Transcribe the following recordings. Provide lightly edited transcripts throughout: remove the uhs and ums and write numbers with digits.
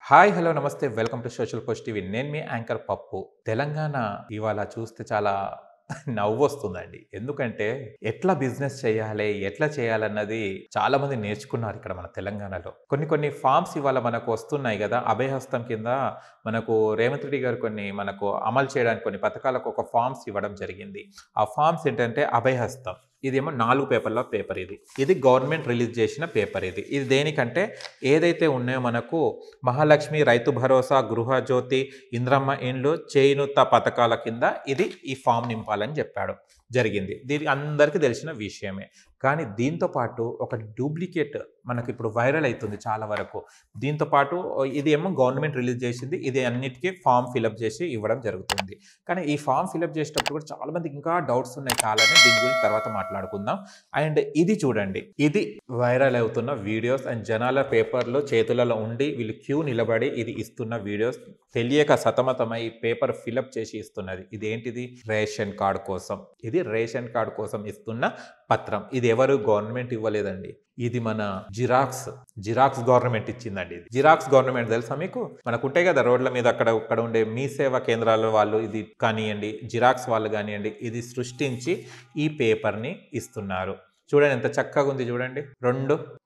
Hi hello నమస్తే welcome to social post TV. నేను మీ యాంకర్ పప్పు. తెలంగాణ ఇవాళ చూస్తే చాలా నవ్వొస్తుందండి. ఎందుకంటే ఎట్లా బిజినెస్ చేయాలి, ఎట్లా చేయాలన్నది చాలా మంది నేర్చుకున్నారు ఇక్కడ మన తెలంగాణలో. కొన్ని ఫార్మ్స్ ఇవాళ మనకు వస్తున్నాయి కదా. అభయహస్తం కింద మనకు రేవంత్ రెడ్డి గారు మనకు అమలు చేయడానికి కొన్ని పథకాలకు ఒక ఫార్మ్స్ ఇవ్వడం జరిగింది. ఆ ఫార్మ్స్ ఏంటంటే అభయహస్తం. ఇదేమో 4 పేపర్ల పేపర్ ఇది గవర్నమెంట్ రిలీజ్ చేసిన పేపర్ ఇది దేనికంటే ఏదైతే ఉన్నాయో మనకు మహాలక్ష్మి, రైతు భరోసా, గృహజ్యోతి, ఇంద్రమ్మ ఇండ్లు, చేయూత పథకాల కింద ఈ ఫామ్ నింపాలని చెప్పాడు జరిగింది. దీని అందరికీ తెలిసిన విషయమే. కానీ దీంతో పాటు ఒక డూప్లికేట్ మనకి ఇప్పుడు వైరల్ అవుతుంది చాలా వరకు. దీంతో పాటు ఇది ఏమో గవర్నమెంట్ రిలీజ్ చేసింది, ఇది అన్నిటికీ ఫామ్ ఫిలప్ చేసి ఇవ్వడం జరుగుతుంది. కానీ ఈ ఫామ్ ఫిలప్ చేసేటప్పుడు కూడా చాలా మందికి ఇంకా డౌట్స్ ఉన్నాయి చాలానే. దీని గురించి తర్వాత మాట్లాడుకుందాం. అండ్ ఇది చూడండి, ఇది వైరల్ అవుతున్న వీడియోస్ అండ్ జనాల పేపర్లో చేతులలో ఉండి వీళ్ళు క్యూ నిలబడి ఇది ఇస్తున్న వీడియోస్. తెలియక సతమతమై పేపర్ ఫిలప్ చేసి ఇస్తున్నది. ఇదేంటిది? రేషన్ కార్డు కోసం. ఇది రేషన్ కార్డు కోసం ఇస్తున్న పత్రం. ఇది ఎవరు? గవర్నమెంట్ ఇవ్వలేదండి. ఇది మన జిరాక్స్ గవర్నమెంట్ ఇచ్చిందండి. ఇది జిరాక్స్ గవర్నమెంట్ తెలుసా మీకు? మనకు ఉంటాయి కదా రోడ్ల మీద అక్కడ ఉండే మీ సేవా కేంద్రాల వాళ్ళు ఇది కానివ్వండి, జిరాక్స్ వాళ్ళు కానివ్వండి, ఇది సృష్టించి ఈ పేపర్ని ఇస్తున్నారు. చూడండి ఎంత చక్కగా ఉంది చూడండి.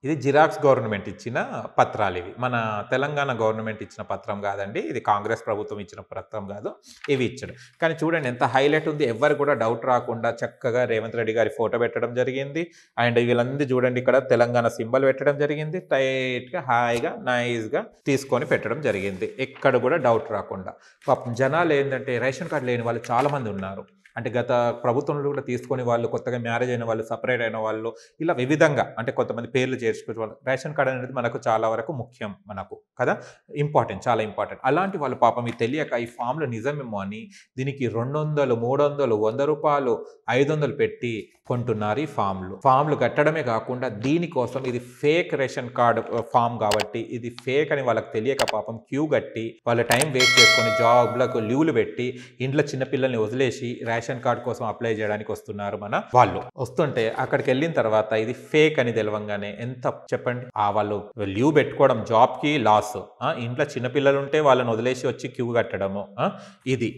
ఇది జిరాక్స్ గవర్నమెంట్ ఇచ్చిన పత్రాలు. ఇవి మన తెలంగాణ గవర్నమెంట్ ఇచ్చిన పత్రం కాదండి. ఇది కాంగ్రెస్ ప్రభుత్వం ఇచ్చిన పత్రం కాదు. ఇవి ఇచ్చాడు. కానీ చూడండి ఎంత హైలైట్ ఉంది. ఎవరు కూడా డౌట్ రాకుండా చక్కగా రేవంత్ రెడ్డి గారి ఫోటో పెట్టడం జరిగింది. అండ్ వీళ్ళందరూ చూడండి ఇక్కడ తెలంగాణ సింబల్ పెట్టడం జరిగింది. టైట్గా హాయిగా నైస్గా తీసుకొని పెట్టడం జరిగింది. ఎక్కడ కూడా డౌట్ రాకుండా. పాపం జనాలు ఏంటంటే రేషన్ కార్డు లేని వాళ్ళు చాలా మంది ఉన్నారు. అంటే గత ప్రభుత్వంలో కూడా తీసుకొని వాళ్ళు, కొత్తగా మ్యారేజ్ అయిన వాళ్ళు, సపరేట్ అయిన వాళ్ళు, ఇలా వివిధంగా అంటే కొంతమంది పేర్లు చేర్చుకునే వాళ్ళు. రేషన్ కార్డు అనేది మనకు చాలా వరకు ముఖ్యం మనకు కదా, ఇంపార్టెంట్, చాలా ఇంపార్టెంట్. అలాంటి వాళ్ళు పాపం ఇది తెలియక ఈ ఫామ్లు నిజమేమో అని దీనికి 200, 300, 100 రూపాయలు, 500 పెట్టి కొంటున్నారు ఈ ఫామ్లు కట్టడమే కాకుండా దీనికోసం ఇది ఫేక్ రేషన్ కార్డు ఫామ్ కాబట్టి ఇది ఫేక్ అని వాళ్ళకి తెలియక పాపం క్యూ కట్టి వాళ్ళ టైం వేస్ట్ చేసుకొని జాబ్లకు లీవ్లు పెట్టి ఇంట్లో చిన్నపిల్లల్ని వదిలేసి రేషన్ కార్డు కోసం అప్లై చేయడానికి వస్తున్నారు మన వాళ్ళు. వస్తుంటే అక్కడికి వెళ్ళిన తర్వాత ఇది ఫేక్ అని తెలవంగానే ఎంత చెప్పండి, వాళ్ళు లీవ్ పెట్టుకోవడం జాబ్కి లాస్, ఇంట్లో చిన్నపిల్లలు ఉంటే వాళ్ళని వదిలేసి వచ్చి క్యూ కట్టడము. ఇది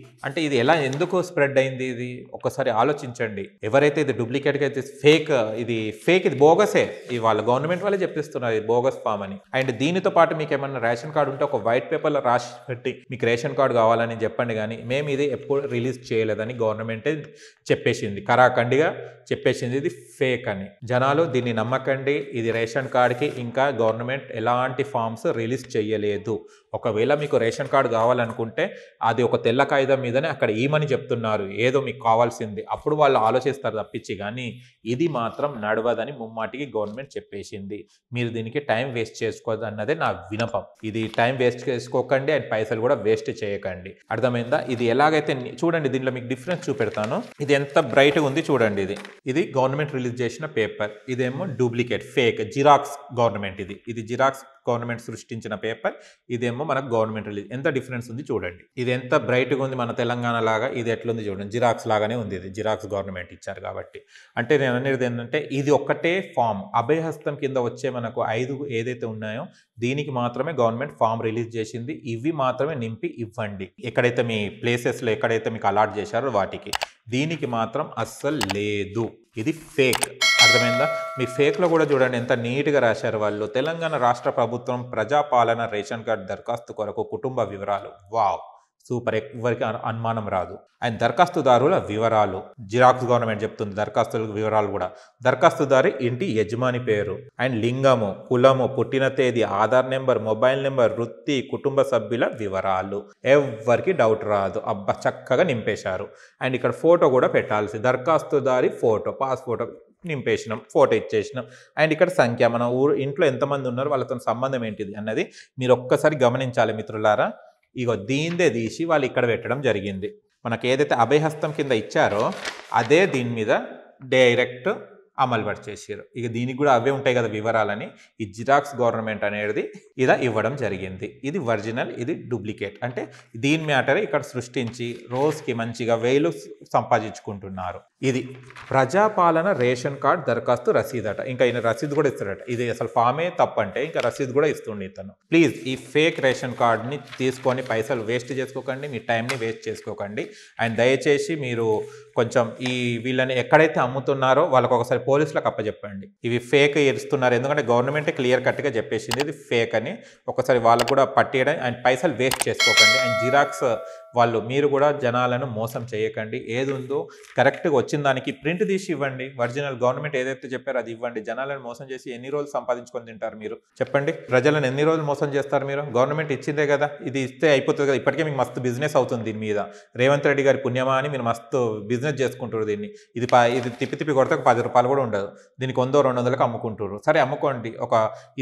ఎలా ఎందుకు స్ప్రెడ్ అయింది? ఇది ఒక్కసారి ఆలోచించండి. ఎవరైతే ఇది డూప్లికేట్గా అయితే ఇది బోగసే. వాళ్ళ గవర్నమెంట్ వాళ్ళే చెప్పిస్తున్నారు ఇది బోగస్ ఫామ్ అని. అండ్ దీనితో పాటు మీకు ఏమన్నా రేషన్ కార్డు ఉంటే ఒక వైట్ పేపర్లో రాసి పెట్టి మీకు రేషన్ కార్డు కావాలని చెప్పండి. కానీ మేము ఇది ఎప్పుడు రిలీజ్ చేయలేదని గవర్నమెంటే చెప్పేసింది, కరాఖండిగా చెప్పేసింది ఇది ఫేక్ అని. జనాలు దీన్ని నమ్మకండి. ఇది రేషన్ కార్డుకి ఇంకా గవర్నమెంట్ ఎలాంటి ఫామ్స్ రిలీజ్ చేయలేదు. ఒకవేళ మీకు రేషన్ కార్డు కావాలనుకుంటే అది ఒక తెల్ల కాగితం మీదనే అక్కడ ఈమని చెప్తున్నారు ఏదో మీకు కావాల్సింది, అప్పుడు వాళ్ళు ఆలోచిస్తారు తప్పించి. కానీ ఇది మాత్రం నడవదని ముమ్మాటికి గవర్నమెంట్ చెప్పేసింది. మీరు దీనికి టైం వేస్ట్ చేసుకోవద్దు అన్నదే నా వినపం. ఇది టైం వేస్ట్ చేసుకోకండి అండ్ పైసలు కూడా వేస్ట్ చేయకండి. అర్థమైందా? ఇది ఎలాగైతే చూడండి, దీంట్లో మీకు డిఫరెన్స్ చూపెడతాను. ఇది ఎంత బ్రైట్గా ఉంది చూడండి. ఇది గవర్నమెంట్ రిలీజ్ చేసిన పేపర్, ఇదేమో డూప్లికేట్ ఫేక్ జిరాక్స్ గవర్నమెంట్. ఇది జిరాక్స్ గవర్నమెంట్ సృష్టించిన పేపర్, ఇదేమో మనకు గవర్నమెంట్ రిలీజ్. ఎంత డిఫరెన్స్ ఉంది చూడండి. ఇది ఎంత బ్రైట్గా ఉంది మన తెలంగాణ లాగా. ఇది ఎట్లుంది చూడండి, జిరాక్స్ లాగానే ఉంది. ఇది జిరాక్స్ గవర్నమెంట్ ఇచ్చారు కాబట్టి. అంటే నేను అనేది ఏంటంటే ఇది ఒక్కటే ఫామ్ అభయహస్తం కింద వచ్చే మనకు 5 ఏదైతే ఉన్నాయో దీనికి మాత్రమే గవర్నమెంట్ ఫామ్ రిలీజ్ చేసింది. ఇవి మాత్రమే నింపి ఇవ్వండి ఎక్కడైతే మీ ప్లేసెస్లో ఎక్కడైతే మీకు అలాట్ చేశారో వాటికి. దీనికి మాత్రం అస్సలు లేదు. ఇది ఫేక్. అర్థమైందా? మీ ఫేక్లో కూడా చూడండి ఎంత నీట్గా రాశారు వాళ్ళు. తెలంగాణ రాష్ట్ర ప్రభుత్వం ప్రజాపాలన రేషన్ కార్డు దరఖాస్తు కొరకు కుటుంబ వివరాలు. Wow, super. ఎవరికి అనుమానం రాదు. అండ్ దరఖాస్తుదారుల వివరాలు జిరాక్స్ గవర్నమెంట్ చెప్తుంది. దరఖాస్తుల వివరాలు కూడా దరఖాస్తుదారి ఇంటి యజమాని పేరు అండ్ లింగము, కులము, పుట్టిన తేదీ, ఆధార్ నెంబర్, మొబైల్ నెంబర్, వృత్తి, కుటుంబ సభ్యుల వివరాలు. ఎవరికి డౌట్ రాదు. అబ్బా చక్కగా నింపేశారు. అండ్ ఇక్కడ ఫోటో కూడా పెట్టాల్సి, దరఖాస్తుదారి ఫోటో, పాస్ ఫోటో నింపేసినాం, ఫోటో ఇచ్చేసినాం. అండ్ ఇక్కడ సంఖ్య, మన ఇంట్లో ఎంతమంది ఉన్నారు, వాళ్ళతో సంబంధం ఏంటిది అన్నది మీరు ఒక్కసారి గమనించాలి మిత్రులారా. ఇగో దీందే తీసి వాళ్ళు ఇక్కడ పెట్టడం జరిగింది. మనకు ఏదైతే అభయహస్తం కింద ఇచ్చారో అదే దీని మీద డైరెక్ట్ అమలు పరిచేసారు. ఇక దీనికి కూడా అవే ఉంటాయి కదా వివరాలని. ఈ జిరాక్స్ గవర్నమెంట్ అనేది ఇవ్వడం జరిగింది. ఇది ఒరిజినల్, ఇది డూప్లికేట్. అంటే దీని మ్యాటర్ ఇక్కడ సృష్టించి రోజుకి మంచిగా 1000 సంపాదించుకుంటున్నారు. ఇది ప్రజాపాలన రేషన్ కార్డ్ దరఖాస్తు రసీదట. ఇంకా ఈయన రసీదు కూడా ఇస్తాడట. ఇది అసలు ఫామే తప్పంటే ఇంకా రసీదు కూడా ఇస్తుండే ఇతను. ప్లీజ్ ఈ ఫేక్ రేషన్ కార్డ్ని తీసుకొని పైసలు వేస్ట్ చేసుకోకండి, మీ టైంని వేస్ట్ చేసుకోకండి. అండ్ దయచేసి మీరు కొంచెం వీళ్ళని ఎక్కడైతే అమ్ముతున్నారో వాళ్ళకి ఒకసారి పోలీసులకు అప్పచెప్పండి. ఇవి ఫేక్ ఇస్తున్నారు, ఎందుకంటే గవర్నమెంటే క్లియర్ కట్గా చెప్పేసింది ఇది ఫేక్ అని. ఒకసారి వాళ్ళకు కూడా పట్టేయడం అండ్ పైసలు వేస్ట్ చేసుకోకండి. అండ్ జిరాక్స్ వాళ్ళు మీరు కూడా జనాలను మోసం చేయకండి. ఏది ఉందో కరెక్ట్గా వచ్చిన దానికి ప్రింట్ తీసి ఇవ్వండి. ఒరిజినల్ గవర్నమెంట్ ఏదైతే చెప్పారో అది ఇవ్వండి. జనాలను మోసం చేసి ఎన్ని రోజులు సంపాదించుకొని తింటారు మీరు చెప్పండి? ప్రజలను ఎన్ని రోజులు మోసం చేస్తారు మీరు? గవర్నమెంట్ ఇచ్చిందే కదా, ఇది ఇస్తే అయిపోతుంది కదా. ఇప్పటికే మీకు మస్తు బిజినెస్ అవుతుంది దీని మీద. రేవంత్ రెడ్డి గారి పుణ్యమా అని మీరు మస్తు బిజినెస్ చేసుకుంటారు దీన్ని. ఇది తిప్పి తిప్పి కొడితే ఒక 10 రూపాయలు కూడా ఉండదు. దీనికి 100-200కి అమ్ముకుంటారు. సరే అమ్ముకోండి,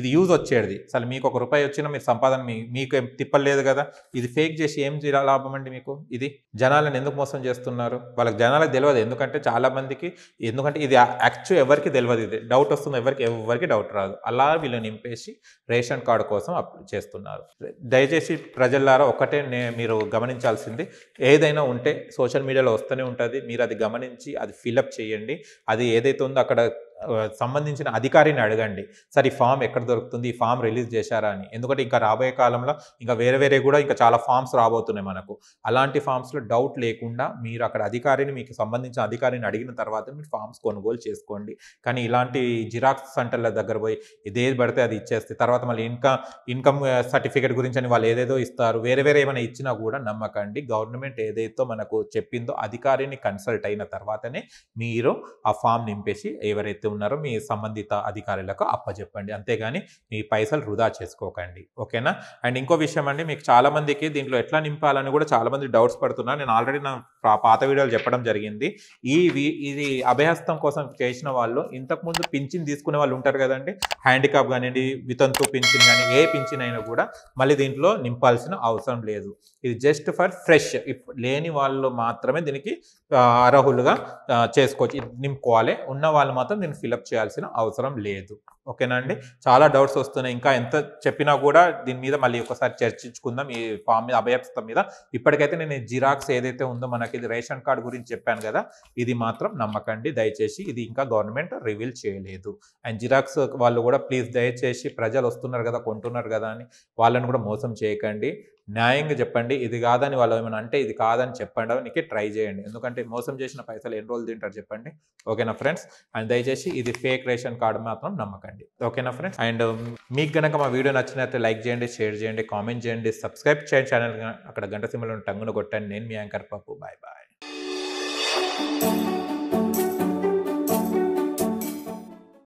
ఇది యూజ్ వచ్చేది. అసలు మీకు ₹1 వచ్చినా మీరు సంపాదన మీకు ఏం తిప్పలేదు కదా. ఇది ఫేక్ చేసి ఏం లాభం అండి మీకు? ఇది జనాలను ఎందుకు మోసం చేస్తున్నారు? వాళ్ళకి జనాలకు తెలియదు. ఎందుకంటే చాలా మందికి ఇది యాక్చువల్ ఎవరికి తెలియదు. ఇది డౌట్ వస్తుంది, ఎవరికి డౌట్ రాదు. అలా వీళ్ళు నింపేసి రేషన్ కార్డు కోసం అప్లై చేస్తున్నారు. దయచేసి ప్రజలారా ఒకటే మీరు గమనించాల్సింది, ఏదైనా ఉంటే సోషల్ మీడియాలో వస్తూనే ఉంటుంది. మీరు అది గమనించి అది ఫిలప్ చేయండి. అది ఏదైతే ఉందో అక్కడ సంబంధించిన అధికారిని అడగండి, సార్ ఈ ఫామ్ ఎక్కడ దొరుకుతుంది, ఈ ఫామ్ రిలీజ్ చేశారా అని. ఎందుకంటే ఇంకా రాబోయే కాలంలో ఇంకా వేరే కూడా ఇంకా చాలా ఫామ్స్ రాబోతున్నాయి మనకు. అలాంటి ఫామ్స్లో డౌట్ లేకుండా మీరు అక్కడ మీకు సంబంధించిన అధికారిని అడిగిన తర్వాత మీరు ఫామ్స్ కొనుగోలు చేసుకోండి. కానీ ఇలాంటి జిరాక్స్ సెంటర్ల దగ్గర పోయి ఇదేది పడితే అది ఇచ్చేస్తే తర్వాత మళ్ళీ ఇన్కమ్ సర్టిఫికేట్ గురించి అని వాళ్ళు ఏదేదో ఇస్తారు. వేరే ఏమైనా ఇచ్చినా కూడా నమ్మకండి. గవర్నమెంట్ ఏదైతే మనకు చెప్పిందో అధికారిని కన్సల్ట్ అయిన తర్వాతనే మీరు ఆ ఫామ్ నింపేసి ఎవరైతే ఉన్నారో మీ సంబంధిత అధికారులకు అప్పచెప్పండి. అంతేగాని మీ పైసలు వృధా చేసుకోకండి. ఓకేనా? అండ్ ఇంకో విషయం అండి, మీకు చాలా మందికి దీంట్లో ఎట్లా నింపాలని కూడా చాలా మంది డౌట్స్ పడుతున్నారు. నేను ఆల్రెడీ నా పాత వీడియోలు చెప్పడం జరిగింది. ఇది అభయహస్తం కోసం చేసిన వాళ్ళు ఇంతకుముందు పింఛన్ తీసుకునే వాళ్ళు ఉంటారు కదండి, హ్యాండిక్యాప్ కానివ్వండి, వితంతు పింఛన్ కానీ ఏ పింఛన్ అయినా కూడా మళ్ళీ దీంట్లో నింపాల్సిన అవసరం లేదు. ఇది జస్ట్ ఫర్ ఫ్రెష్ లేని వాళ్ళు మాత్రమే దీనికి అర్హులుగా చేసుకోవచ్చు, నింపుకోవాలి. ఉన్న వాళ్ళు మాత్రం దీన్ని ఫిలప్ చేయాల్సిన అవసరం లేదు. ఓకేనా అండి? చాలా డౌట్స్ వస్తున్నాయి. ఇంకా ఎంత చెప్పినా కూడా దీని మీద మళ్ళీ ఒకసారి చర్చించుకుందాం, ఈ ఫామ్ మీద అభయహస్తం మీద. ఇప్పటికైతే నేను జిరాక్స్ ఏదైతే ఉందో మనకి ఇది రేషన్ కార్డు గురించి చెప్పాను కదా, ఇది మాత్రం నమ్మకండి దయచేసి. ఇది ఇంకా గవర్నమెంట్ రివీల్ చేయలేదు. అండ్ జిరాక్స్ వాళ్ళు కూడా ప్లీజ్ దయచేసి ప్రజలు వస్తున్నారు కదా, కొంటున్నారు కదా అని వాళ్ళని కూడా మోసం చేయకండి. న్యాయంగా చెప్పండి. ఇది కాదని వాళ్ళు ఏమైనా అంటే ఇది కాదని చెప్పడానికి ట్రై చేయండి. ఎందుకంటే మోసం చేసిన పైసలు ఎన్ని రోజులు తింటారు చెప్పండి? ఓకేనా ఫ్రెండ్స్? అండ్ దయచేసి ఇది ఫేక్ రేషన్ కార్డు మాత్రం నమ్మకండి. ఓకేనా ఫ్రెండ్స్? అండ్ మీకు కనుక మా వీడియో నచ్చినట్లయితే లైక్ చేయండి, షేర్ చేయండి, కామెంట్ చేయండి, సబ్స్క్రైబ్ చేయండి ఛానల్. అక్కడ గంట సింబల్ టంగును కొట్టండి. నేను మీ యాంకర్ పప్పు. Bye bye.